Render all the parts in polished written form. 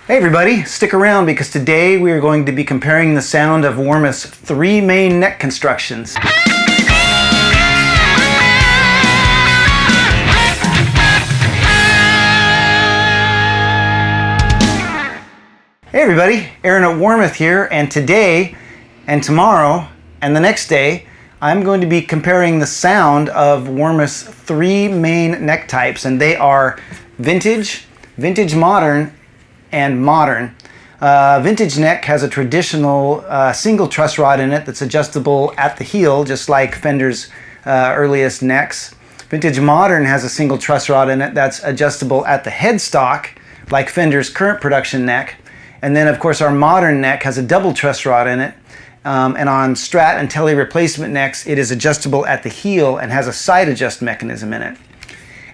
Hey everybody, stick around because today we are going to be comparing the sound of Warmoth's 3 main neck constructions. Hey everybody, Aaron at Warmoth here, and today and tomorrow and the next day I'm going to be comparing the sound of Warmoth's 3 main neck types, and they are vintage, vintage modern, and modern. Vintage neck has a traditional single truss rod in it that's adjustable at the heel, just like Fender's earliest necks. Vintage modern has a single truss rod in it that's adjustable at the headstock, like Fender's current production neck. And then of course our modern neck has a double truss rod in it. And on Strat and Tele replacement necks, it is adjustable at the heel and has a side adjust mechanism in it.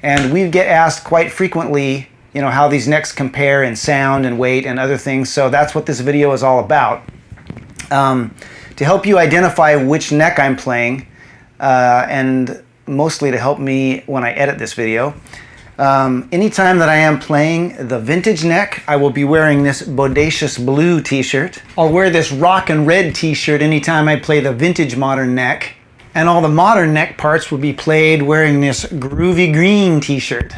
And we get asked quite frequently, you know, how these necks compare in sound and weight and other things, so that's what this video is all about. To help you identify which neck I'm playing, and mostly to help me when I edit this video, anytime that I am playing the vintage neck, I will be wearing this Bodacious Blue t-shirt. I'll wear this Rock and Red t-shirt anytime I play the vintage modern neck, and all the modern neck parts will be played wearing this Groovy Green t-shirt.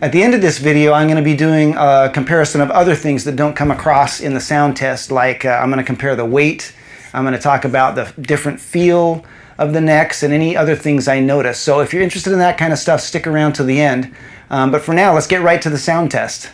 At the end of this video, I'm going to be doing a comparison of other things that don't come across in the sound test, like I'm going to compare the weight, I'm going to talk about the different feel of the necks, and any other things I notice. So if you're interested in that kind of stuff, stick around to the end. But for now, let's get right to the sound test.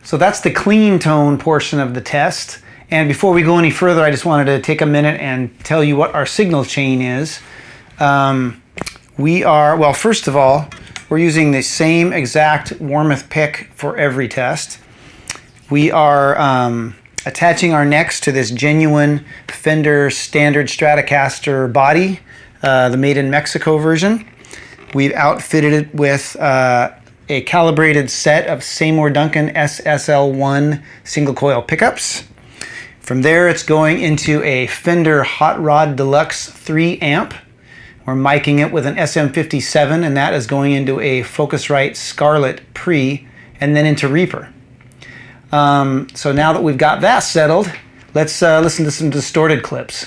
So that's the clean tone portion of the test. And before we go any further, I just wanted to take a minute and tell you what our signal chain is. Well, first of all, we're using the same exact Warmoth pick for every test. We are attaching our necks to this genuine Fender standard Stratocaster body, the made in Mexico version. We've outfitted it with a calibrated set of Seymour Duncan SSL-1 single coil pickups. From there, it's going into a Fender Hot Rod Deluxe 3 amp. We're miking it with an SM57, and that is going into a Focusrite Scarlett pre, and then into Reaper. So now that we've got that settled, let's listen to some distorted clips.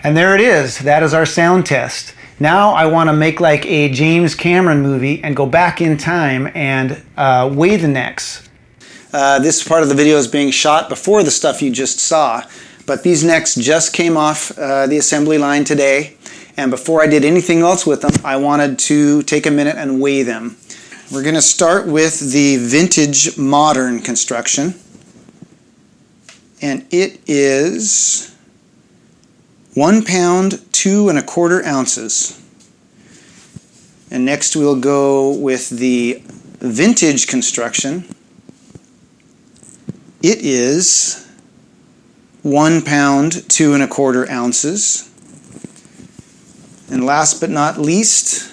And there it is. That is our sound test. Now I want to make like a James Cameron movie and go back in time and weigh the necks. This part of the video is being shot before the stuff you just saw, but these necks just came off the assembly line today, and before I did anything else with them, I wanted to take a minute and weigh them. We're going to start with the vintage modern construction, and it is 1 pound 2 1/4 ounces. And next we'll go with the vintage construction. It is 1 pound 2 1/4 ounces. And last but not least,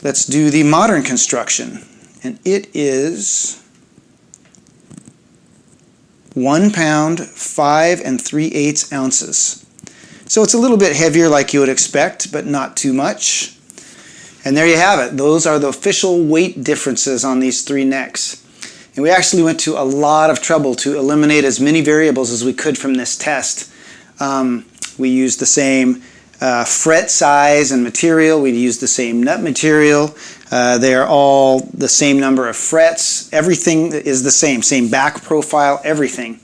let's do the modern construction. And it is 1 pound 5 3/8 ounces. So it's a little bit heavier like you would expect, but not too much. And there you have it. Those are the official weight differences on these three necks. And we actually went to a lot of trouble to eliminate as many variables as we could from this test. We used the same fret size and material. We used the same nut material. They are all the same number of frets. Everything is the same back profile, everything.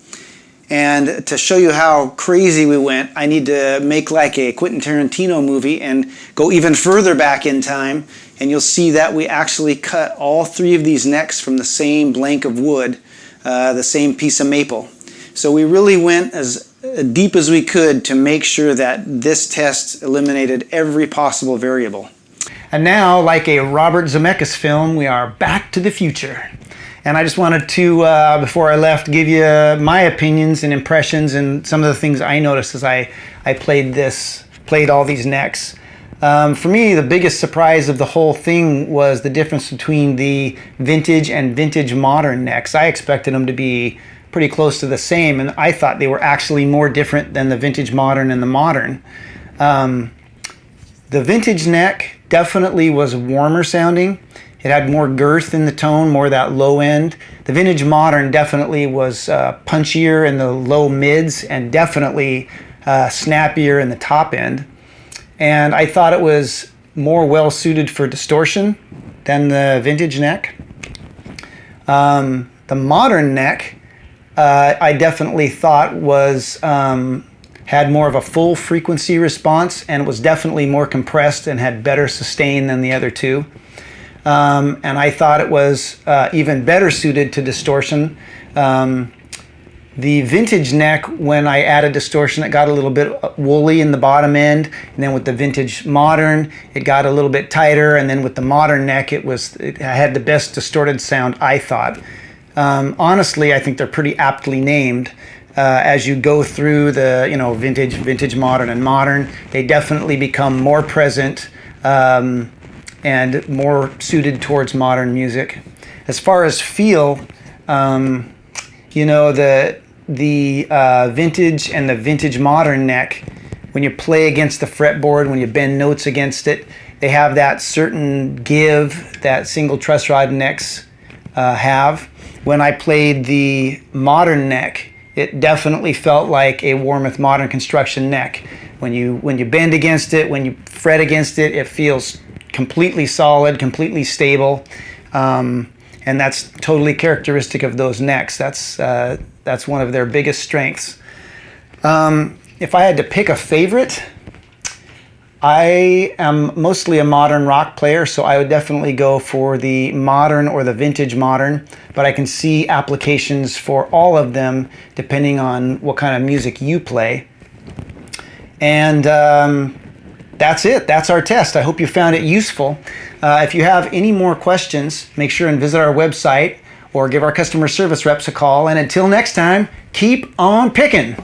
And to show you how crazy we went, I need to make like a Quentin Tarantino movie and go even further back in time, and you'll see that we actually cut all 3 of these necks from the same blank of wood, the same piece of maple. So we really went as deep as we could to make sure that this test eliminated every possible variable. And now, like a Robert Zemeckis film, we are back to the future. And I just wanted to, before I left, give you my opinions and impressions and some of the things I noticed as I played all these necks. For me, the biggest surprise of the whole thing was the difference between the vintage and vintage modern necks. I expected them to be pretty close to the same, and I thought they were actually more different than the vintage modern and the modern. The vintage neck definitely was warmer sounding. It had more girth in the tone, more that low end. The vintage modern definitely was punchier in the low mids and definitely snappier in the top end. And I thought it was more well suited for distortion than the vintage neck. The modern neck, I definitely thought was had more of a full frequency response, and it was definitely more compressed and had better sustain than the other 2. And I thought it was even better suited to distortion. The vintage neck, when I added distortion, it got a little bit woolly in the bottom end, and then with the vintage modern, it got a little bit tighter, and then with the modern neck, it had the best distorted sound, I thought. Honestly, I think they're pretty aptly named. As you go through the vintage, modern, and modern, they definitely become more present and more suited towards modern music. As far as feel, the vintage and the vintage modern neck, when you play against the fretboard, when you bend notes against it, they have that certain give that single truss rod necks have. When I played the modern neck, it definitely felt like a Warmoth modern construction neck. When you bend against it, when you fret against it, it feels completely solid, completely stable, and that's totally characteristic of those necks. That's one of their biggest strengths. If I had to pick a favorite, I am mostly a modern rock player, so I would definitely go for the modern or the vintage modern, but I can see applications for all of them depending on what kind of music you play. And that's it. That's our test. I hope you found it useful. If you have any more questions, make sure and visit our website or give our customer service reps a call. And until next time, keep on picking.